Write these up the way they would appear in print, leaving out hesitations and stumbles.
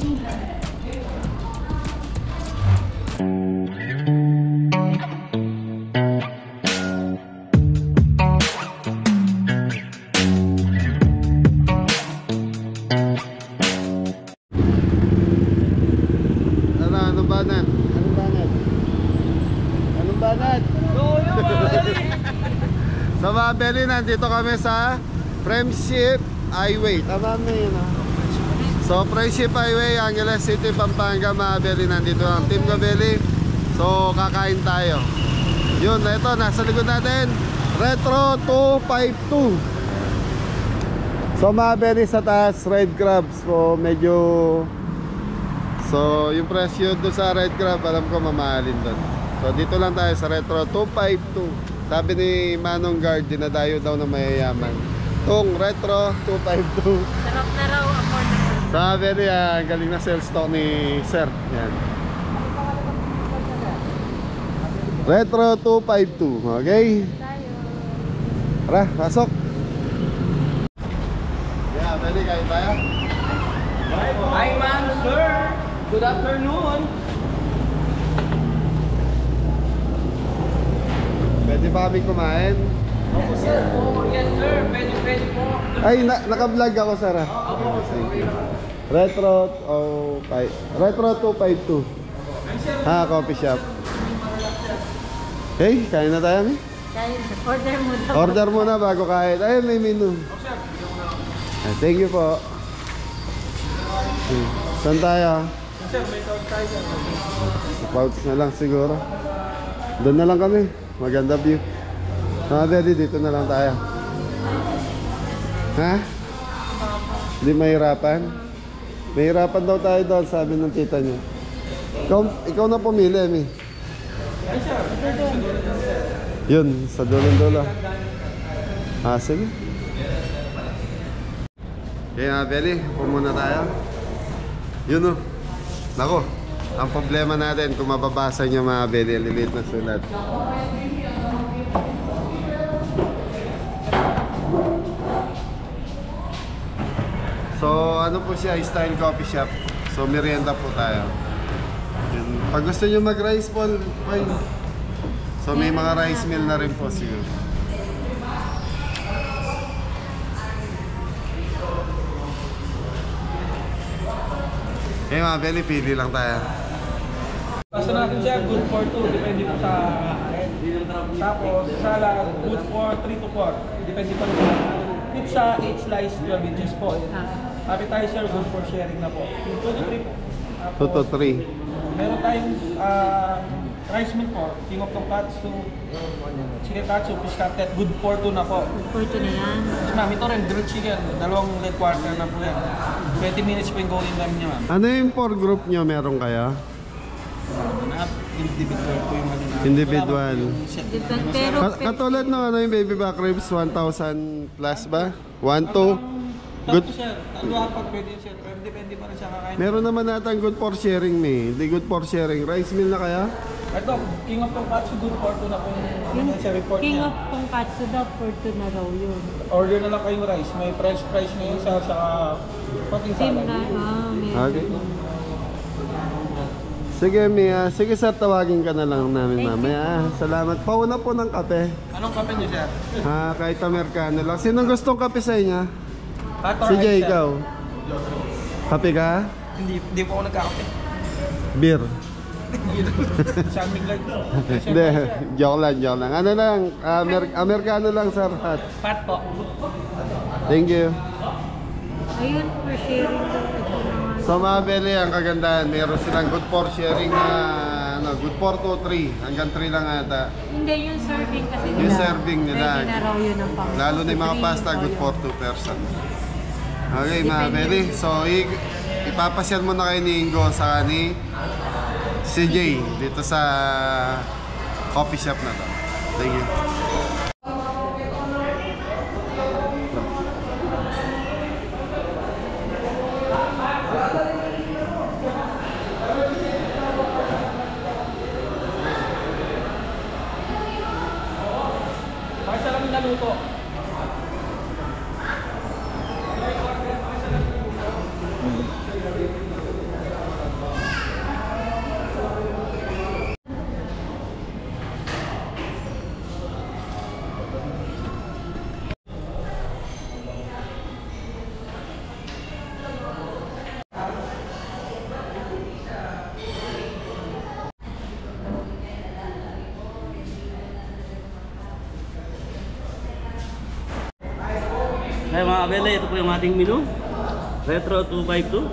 Anong banat? Anong banat? Sa mga belly, nandito kami sa Friendship Highway. Tama na yun, ha? So Friendship Highway, Angeles City, Pampanga. Mga belly, nandito ang Team Gabelli. So kakain tayo. Yun, ito, nasa likod natin Retro 252. So mga belly, sa taas red crabs. So medyo, so yung presyo doon sa red crab, alam ko mamahalin doon. So dito lang tayo sa Retro 252. Sabi ni Manong Guard, dinadayo daw ng mayayaman tong Retro 252. Sarap na raw, affordable. Sabi niya, galing na sales talk ni Sir. Yan. Retro 252, okay? Tara, pasok. Yeah, pwede kayo tayo? Hi ma'am, sir! Good afternoon! Pwede ba kami kumain? Opo sir, yes sir, pwede po. Ay, naka-vlog ako, Sir. Opo, Retro 252. Ha, coffee shop. Hey, kain na tayo, Mi? Kain, order mo daw. Order muna bago kain. Ay, may menu. Thank you po. Saan tayo? Sir, may tawag tayo sir. Pouch na lang siguro. Doon na lang kami. Maganda view. Daddy, dito na lang tayo. Ha? Hindi mahirapan? Mahirapan daw tayo doon, sabi ng tita niya. Ikaw na pumili, Mi. Yun, sa dulo-dulo. Sige. Okay, Belly, muna tayo. Yun, oh. Nako, ang problema natin kung mababasa nyo, mga Belly, lilit na sulat. So ano po siya, style coffee shop. So merienda po tayo. Yun. Pag gusto nyo mag rice bowl, fine. So may mga rice meal na rin po siguro. Okay mga Belly, pili lang tayo. Basta natin siya, good for 2, depende po sa kakain. Tapos, salad, good for 3 to 4, depende pa rin sa pizza, 8 slice, 12 inches po. Appetizer, good for sharing na po. 2 to 3 po. 2 to 3. Meron tayong rice meal po, king of tonkatsu, chicken katsu, fish cutlet, good for 2 na po. Good for ito na yan. Yes ma'am, ito rin, grilled chicken, dalawang leg quarter na po yan. 20 minutes po yung going time niya ma'am. Ano yung 4 group nyo meron kaya? Individual po yung ano na. Individual. Pero, Katulad ng ano yung baby back ribs, 1,000 plus ba? 1, 2? Good. Good sir, tatlo pag pwede yun sir, pero depende pa rin sa kakain. Meron naman natang good for sharing, May. Hindi good for sharing. Rice meal na kaya? Ito, king of tonkatsu, good for 2 na po yung sa report king niya. of tonkatsu daw for ito na raw yun. Order na lang kayong rice, may french fries na yun sa pating Same salad. na, meron. Okay. Sige, Mia. Sige, sir, tawagin ka na lang namin mamaya. Salamat. Pauna po ng kape. Anong kape niyo sir? Kahit Amerikano lang. Sinong gustong kape sa inyo? Hot or Si ice, Jay, sir? ikaw. Kape ka? Hindi po ako nagkakape. Beer. Sa aming like. Hindi, joke lang. Ano lang, Amerikano lang, sir. Hot. Fat po. Thank you. Ayun, for sharing daw. Ito naman. Sa mga Belly, ang kagandahan, meron silang good for sharing na good for 2, 3. Hanggang 3 lang ata. Hindi, yung serving kasi nila. Yung serving nila. Pwede na raw yun ang pang. Lalo na yung mga pasta, good for 2 person. Okay, mga Belly. So, ipapasyal mo na kayo ni Ingo sa ni si Jay dito sa coffee shop na to. Thank you. Bakit lang naluto? Kaya mga kabela, ito po yung ating menu. Retro 252.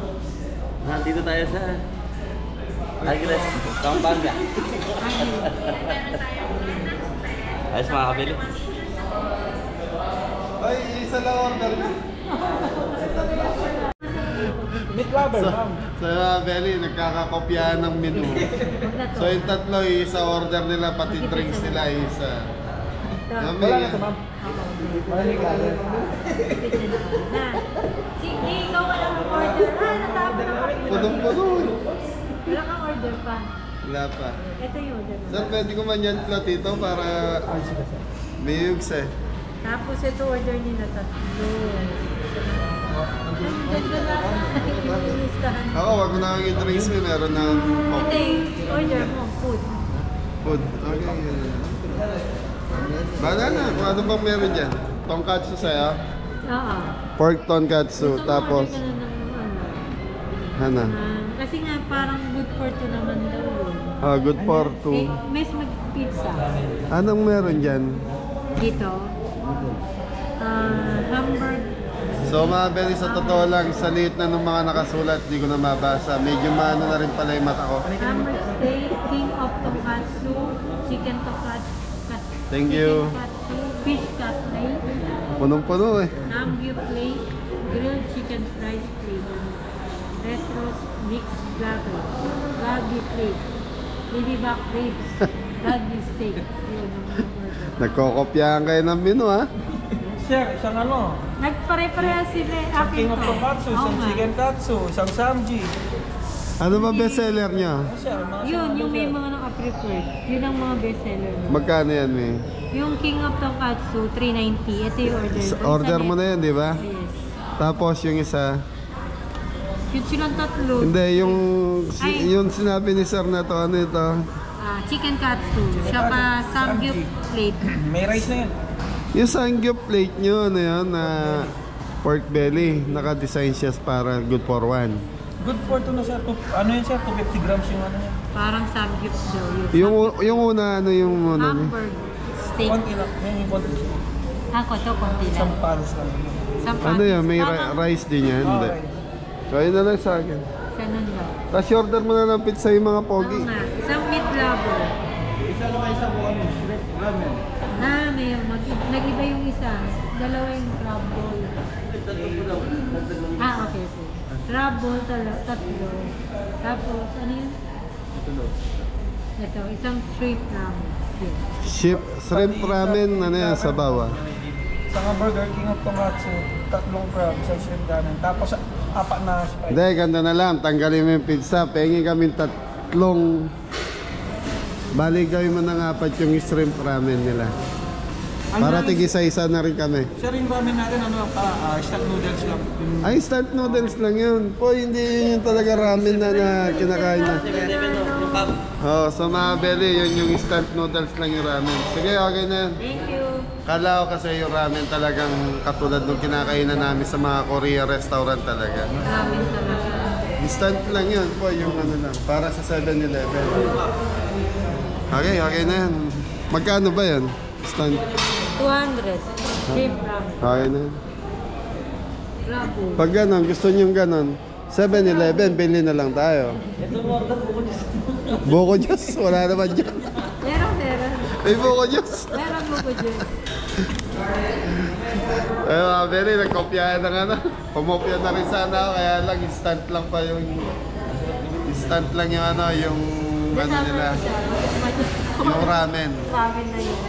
Nandito tayo sa Angeles, Pampanga. Ayos mga kabela. Ay, isa lang order na. Meat lover, ma'am. Sa Belly, nagkakakopyahan ng menu. So yung tatlo, isa order nila, pati drinks nila, isa. Yummy. Wala na ito, ma'am. Wala na ito. Sige, ikaw wala kang order. Natapos na kami. Punong-puno. Wala kang order pa. Wala pa. Ito yung order mo. Sir, pwede ko man yan platito para may yugs eh. Tapos ito order niyo na tatlo. Ganda na. Inistahan. Ako, wag mo na akong i-drinks mo, meron na Ito yung order mo, food. food. Okay, yun. Bahala na, kung ano bang meron dyan. Tonkatsu sa'yo, Oo. pork tonkatsu, Gusto mo tapos, order ka na ng hana. kasi nga parang good for two naman daw yun. Ah, good for two. May mag-pizza. Anong meron dyan? Dito. Hamburg. So mga Belly, sa totoo lang, sa liit na ng mga nakasulat, di ko na mabasa. Medyo maano na rin pala yung mata ko. Hamburg steak, king of tonkatsu, chicken tonkatsu, Thank you. chicken katsu, fish cutlet, Punong-puno eh. namgyu plate, grilled chicken fries plate, retro mixed blago, lagi plate, baby back ribs, lagi steak. Yun ang order. Nagkokopyahan kayo ng menu ha. Sir, isang ano? Nagpare-pareha sila Isang akin king of to. tonkatsu, Oo isang nga. chicken katsu, isang samji. Ano ba bestseller nyo? Sir, mga Yun, sa- yung may mga naka-preferred. Yun ang mga bestseller mo. Magkano yan eh? Yung King of Tonkatsu, 390. Ito yung order ko. Order mo na yan, di ba? Yes. Tapos yung isa, Yun silang tatlo. hindi, Ay. yung sinabi ni sir na to, ano ito? Chicken katsu. Saka samgyup plate. May rice na yan. Yung sangyup plate nyo, ano yun, na pork belly, naka-design siya para good for one. Good for two na sir. Ano yan sir? 250 grams yung ano yan. Parang samgyup daw yun. Yung una, ano yung ano? Hamburg steak. Konti lang. Yung konti. Ako to, konti lang. Isang pares lang. Ano yan, may Parang rice din yan? Hindi. Okay. Kaya na lang sa akin. Ganun lang. Tapos order mo na ng pizza yung mga pogi. Oo nga. Isang meat lover. May nag-iba yung isa. Dalawa yung crab bowl. Okay. Crab bowl, tatlo. Tapos, ano yun? Ito, isang shrimp ramen. Shrimp ramen, ano yan, sa bawa. Isang hamburger, king of tonkatsu, tatlong crab, isang shrimp ramen. Tapos apat na spice. Hindi, ganda na lang. Tanggalin mo yung pizza. Pengi kami tatlong. Bali gawin mo ng apat yung shrimp ramen nila. Para tig-isa-isa na rin kami. Sir, yung ramen natin, ano lang instant noodles lang. Ay, instant noodles lang yun. Po, hindi yun yung talaga ramen na kinakain na. Yung cup. Oh, so mga belly, yun yung instant noodles lang yung ramen. Sige, okay na yan. Thank you. Kala ko kasi yung ramen talagang katulad ng kinakainan namin sa mga Korea restaurant talaga. Ramen talaga. Instant lang yun po, yung ano lang, para sa 7-Eleven. Okay na yan. Magkano ba yan? Instant. 200. Shrimp ramen. Okay na yan. Crab bowl. Pag ganon, gusto nyo ganon, 7-Eleven, bili na lang tayo. Ito mo order po. Buko Diyos, wala naman dyan. Meron. May buko Diyos. Meron mo ko dyan. Ay mga beri, nagkopyahan ng ano. Pumopya na rin sana ako, kaya lang instant lang pa yung... Instant lang yung ano, yung ano nila. Yung ramen. Ramen na yun.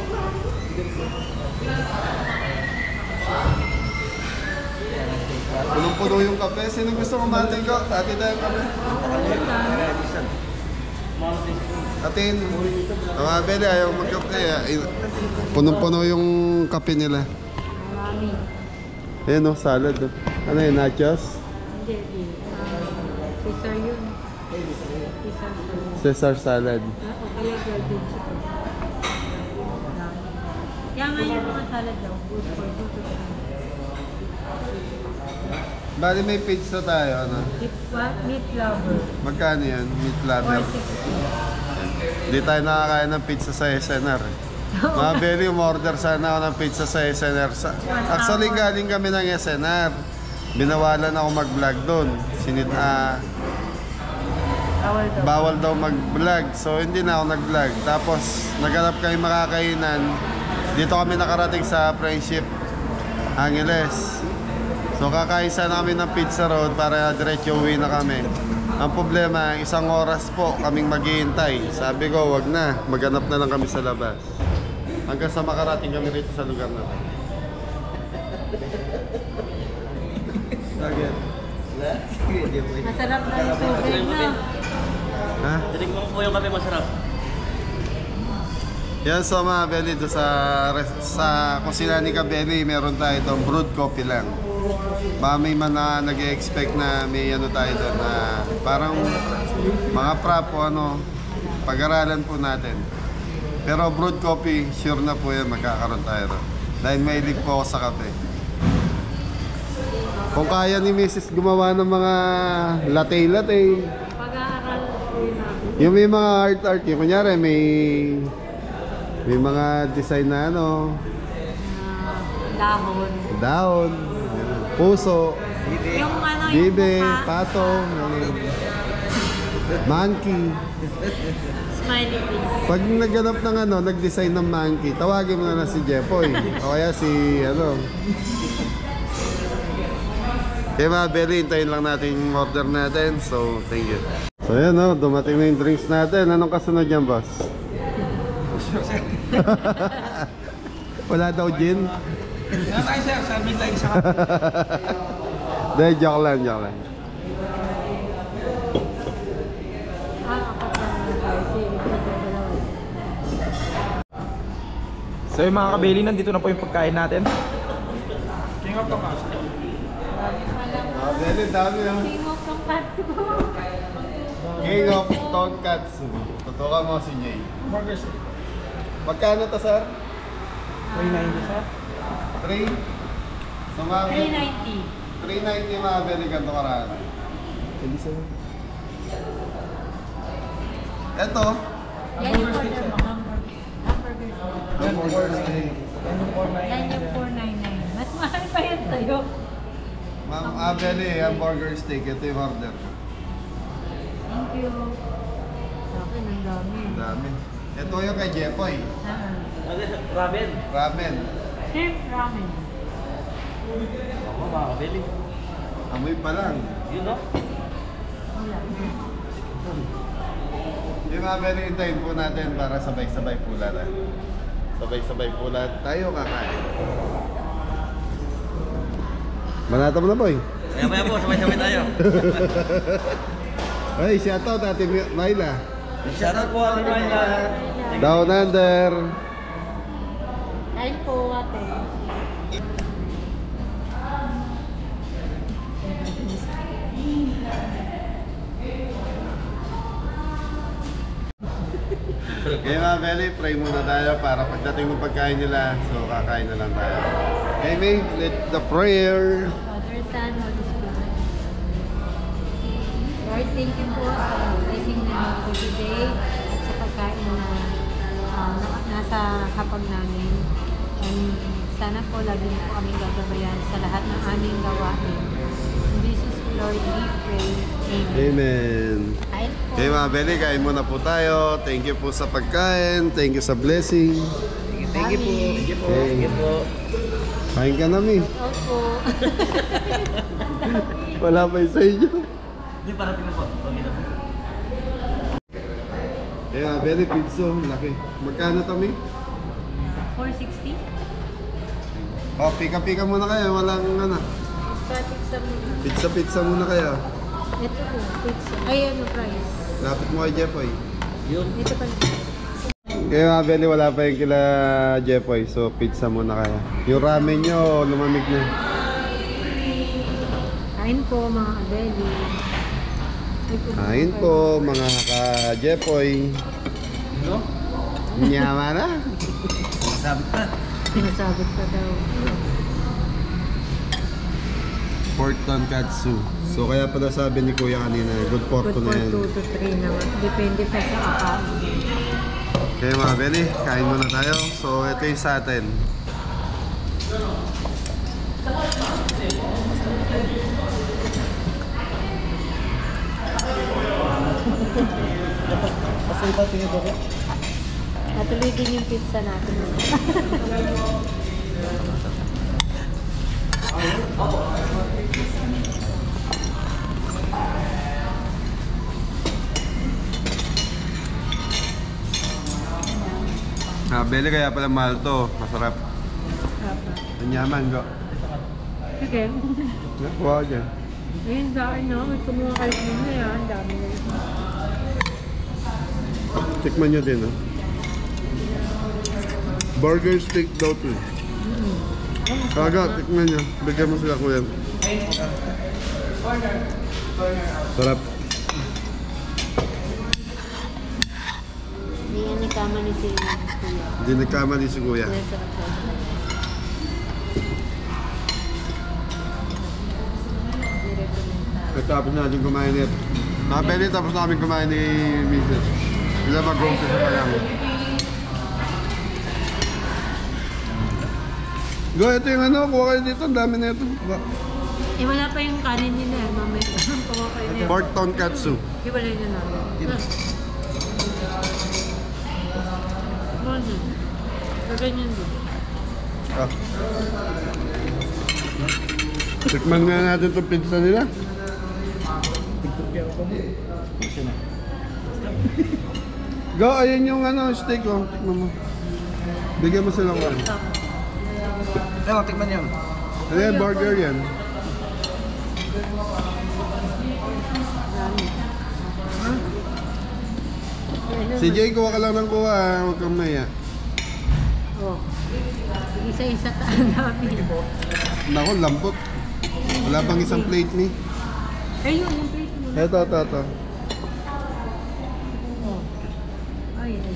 Punong-puno yung kape. Sino gusto kumating ko? Ati tayo kape. Atin. Mga beri, ayaw magkape. Punong-puno yung kape nila. Marami. Ayan o, salad. Oh. Ano yun, nachos? Hindi. Caesar yun. Caesar salad. O kaya golden chicken. Kaya nga yung mga salad daw, good for two to three. Bali may pizza tayo, ano? Meat lover. Magkano yan? Meat lover. 460. Hindi tayo nakakain ng pizza sa SNR. Mga Beli, umorder sana ako ng pizza sa SNR. Actually, galing kami ng SNR. Binawalan ako mag-vlog doon. Bawal daw mag-vlog. So, hindi na ako nag-vlog. Tapos, naghanap kami makakainan. Dito kami nakarating sa Friendship, Angeles. So, kakain sana kami ng Pizza Road para diretso uwi na kami. Ang problema, 1 oras po kaming maghihintay. Sabi ko, wag na. Maghanap na lang kami sa labas. Hanggang sa makarating kami rito sa lugar na to. Masarap na yung tubig na. Ha? Tinig mo po yung kape masarap. Yan, so mga Beli, doon sa kusina ni Kabeli, meron tayo itong brewed coffee lang. Baka may man na nag-expect na may ano tayo doon na parang mga prop o ano, pag-aralan po natin. Pero brewed coffee, sure na po yan, magkakaroon tayo doon. Dahil may lip po ako sa kape. Kung kaya ni Mrs. gumawa ng mga latte-latte, Pag-aaral po yun natin. yung may mga art-art, yung kunyari may mga design na ano, Dahon. daon, puso, Yung ano, bibe, yung mukha. patong, monkey. Smiley face. Pag nagganap ng ano, nag-design ng monkey, tawagin mo na si Jepoy. O kaya si ano. Kaya mga Beli, hintayin lang natin yung order natin. So, thank you. So yan o, dumating na yung drinks natin. Anong kasunod yan, boss? Wala daw gin? Yan tayo sir, sa midline sa Dahil joke lang. Ako pa So yung mga kabeli, nandito na po yung pagkain natin. King of the Cast. Mga Beli, dami o. King of the Cats po. King of Tonkatsu. Tutukan mo si Jay. Burgers. Magkano to, sir? 390 sir. 3? So, mga 390. 390 mga Beli, ganito karami. Hindi sir. Eto, Yan yung order mo. Hamburger. Yan, burgers. Yan yung 490. Yan yung 499. Mas mahal pa yan sa'yo. Ma'am Abeli, hamburger steak. Ito yung order. Thank you. Sa akin, ang dami. Ang dami. Ito yung kay Jepoy. Ramen. Ramen. Shrimp ramen. Ako mga kabili. Amoy pa lang. Yun no? Wala. Yung mga Abeli, hintayin po natin para sabay-sabay pula na. Sabay-sabay pula tayo kakain. Manata mo na, boy. Maya po, sabay-sabay tayo. Ay, shoutout natin Myla. Shoutout po ang Ryan. Down under. Kain po, ate. Okay mga Beli, pray muna tayo para pagdating ng pagkain nila, so kakain na lang tayo. Okay, May, let the prayer. Father, Son, Holy Spirit. Lord, thank you po sa blessing na niyo po today at sa pagkain na nasa hapag namin. And sana po lagi niyo po kaming gagabayan sa lahat ng aming gawain. In Jesus, Lord, we pray. Amen. Amen. Kain po. Okay mga Beli, kain muna po tayo. Thank you po sa pagkain. Thank you sa blessing. Thank you po. Thank you po. Okay. Thank you po. Kain ka namin. Opo. Wala pa sa inyo. Hindi, parating na po. Okay na po. Okay mga Beli, pizza. Laki. Magkano kami? 460? Oh, pika-pika muna kayo. Walang ano. Pizza muna. Pizza muna kayo. Ito po, pizza. Ay, ano price? Lapit mo kay Jepoy. Yun. Ito pa. Kaya mga Beli, wala pa yung kila Jepoy. So, pizza muna kaya. Yung ramen nyo, lumamig na. Kain po mga kabeli. Kain po, mga ka-Jepoy. No? Nyama na. Sabit na. Sinasabot pa daw. Pork tonkatsu. So, kaya pala sabi ni Kuya kanina, good pork Good na for yan. 2 to 3 naman. Depende pa sa akaw. Okay mga Beli, kain muna tayo. So ito yung sa atin. Natuloy din yung pizza natin. Beli kaya pala mahal to. Masarap. Anyaman go. Sige. Kuha ka dyan. Ayun, daan no. May kumuha kayo muna yan. Dami na yun. Tikman nyo din, oh. Burger steak daw to. Kaga, tikman nyo. Bigyan mo sila kuya. Sarap. Hindi yan nagkama ni si Kuya. Hindi nagkamali si kuya. Kuya, sarap siya. Tapos natin kumain nito. Beli, tapos namin kumain ni Mrs. Bila mag-grocery sa kayang. Go, ito yung ano, kuha kayo dito. Ang dami na ito. Eh, wala pa yung kanin nila. Mamaya, kuha kayo niya. Pork tonkatsu. Iwalay na namin. Ano? Kaganyan din. Ah. Tikman nga natin itong pizza nila. Go, ayun yung ano, steak oh. Tikman mo. Bigyan mo sila ko ano. Ewan, tikman yun. Ano yan, burger yan. Si Jay, kuha ka lang ng kuha, huwag kang maya. Oh. Isa-isa taan namin. Naku, lambot. Wala bang isang plate ni? Ayun, yung plate mo. Ito. Oh. Ay, ay.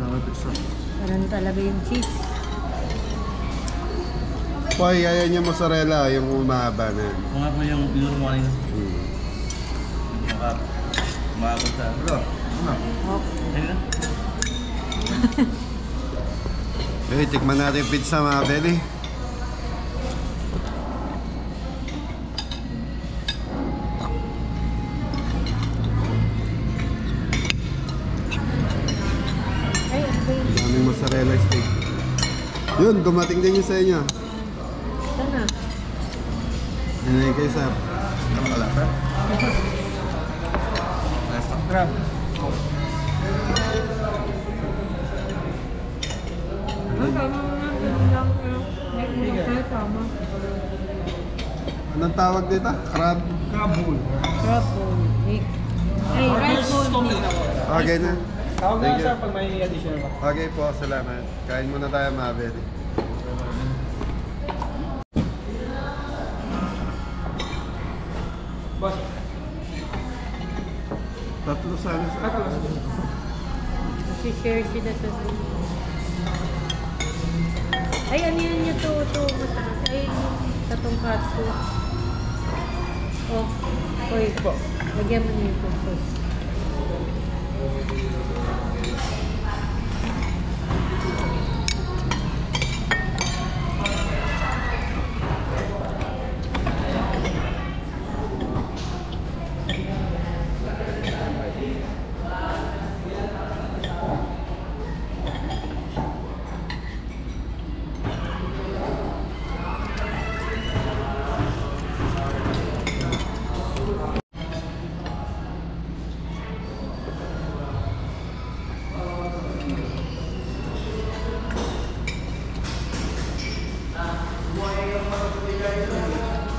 Dami pizza. Parang talaga yung cheese. Poy, ayan yung mozzarella, yung umahaba na yan. Kung nga po yung binuro mo kanina. Umaabot sa... Bro, ano? Ayun na. Okay, tikman natin yung pizza mga Beli. Ay, ano ba yun? Daming mozzarella steak. Yun, dumating din yung sa inyo. Sana. Yan na yung kay Sir. Ano pala, sir? Grab. Tama nga. Lang. Hindi tama. Anong tawag dito? Crab? Kabul. Crab bowl. Ay, rice bowl. Okay na. Tawag Thank na you. sir pag may additional pa. Okay po, salamat. Kain muna tayo mga Beli. Boss. Tatlo sana sa... Kasi share sila sa ay, ano yun niya to? Mataas. Ay, sa tongkatsu. Oh, oy. Lagyan mo na yung sauce.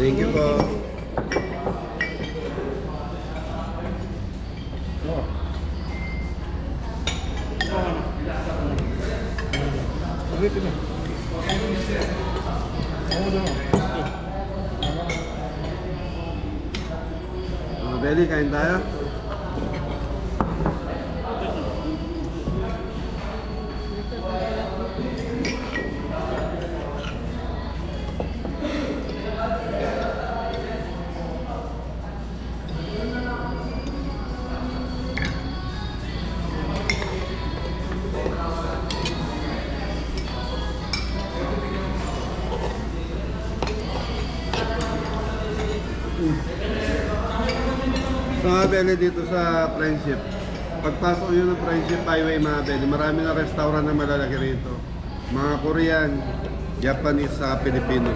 Thank you po. Ulitin mo. Mga Beli, kain tayo. mga beli dito sa Friendship. Pagpasok nyo ng Friendship Highway mga beli, marami na restaurant na malalaki rito. Mga Korean, Japanese sa Pilipino.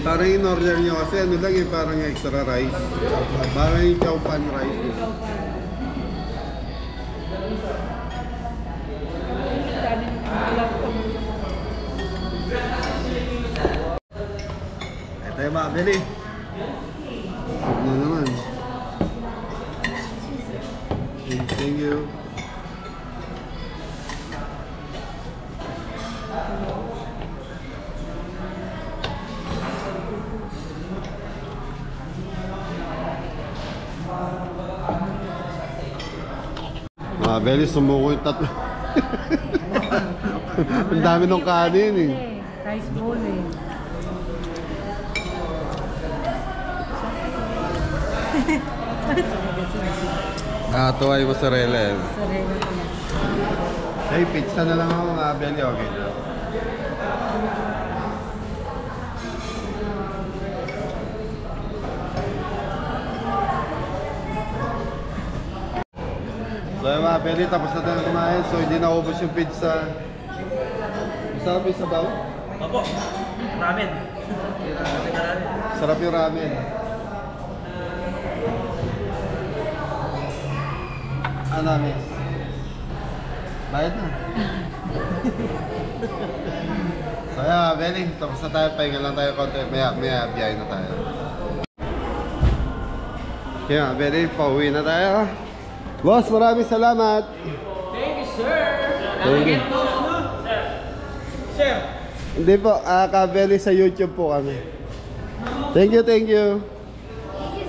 Parang in-order nyo kasi ano lang yung parang extra rice. Parang yung chow pan rice. Ikaw pa. Dami ng ulam ko. Ito yung makabili. Huwag na naman. Thank you. Mga beli, sumuko yung tatlo. Ang dami ng kanin eh. Rice bowl eh. Tuway mozzarella yan. Sarili ko na. Hey, pizza na lang ako mga beli. Okay na. So yung mga beli, tapos na tayo kumain. So hindi naubos yung pizza. Masarap yung sabaw? Opo. Ramen. Sarap yung ramen. Ano, miss? Bayad na. So yeah, mga beli, tapos na tayo. Pahinga lang tayo konti. Maya biyahe na tayo. Okay mga beli, pauwi na tayo. Boss, maraming salamat. Thank you, sir. Thank you. Sir. Hindi po, kabeli sa YouTube po kami. Thank you, thank you.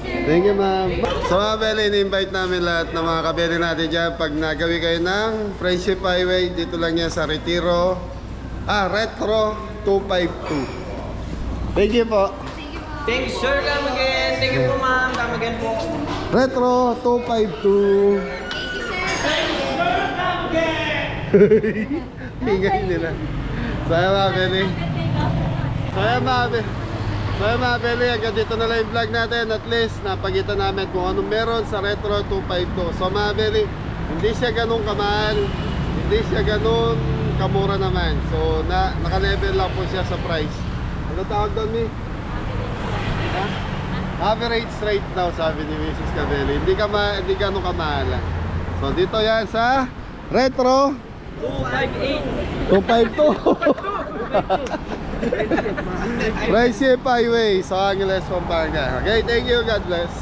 Thank you, ma'am. So mga beli, in-invite namin lahat ng mga kabeli natin dyan. Pag nagawi kayo ng Friendship Highway, dito lang yan sa Retro, Retro 252. Thank you po. Thank you, sir. Come again. Thank you po, ma'am. Come again po. Retro 252. Hingay nila. So ayan mga beli. So ayan mga beli, hanggang dito na lang yung vlog natin. At least napagita namin kung anong meron sa Retro 252. So mga beli, hindi siya ganun kamahal, hindi siya ganun kamura naman. So naka-level lang po siya sa price. Ano tawag doon, Mi? Ha? Average rate daw, sabi ni Mrs. Cabelli. Hindi ganun kamahalan. So dito yan sa Retro 252. Friendship Highway sa Angeles, Pampanga. Okay, thank you. God bless.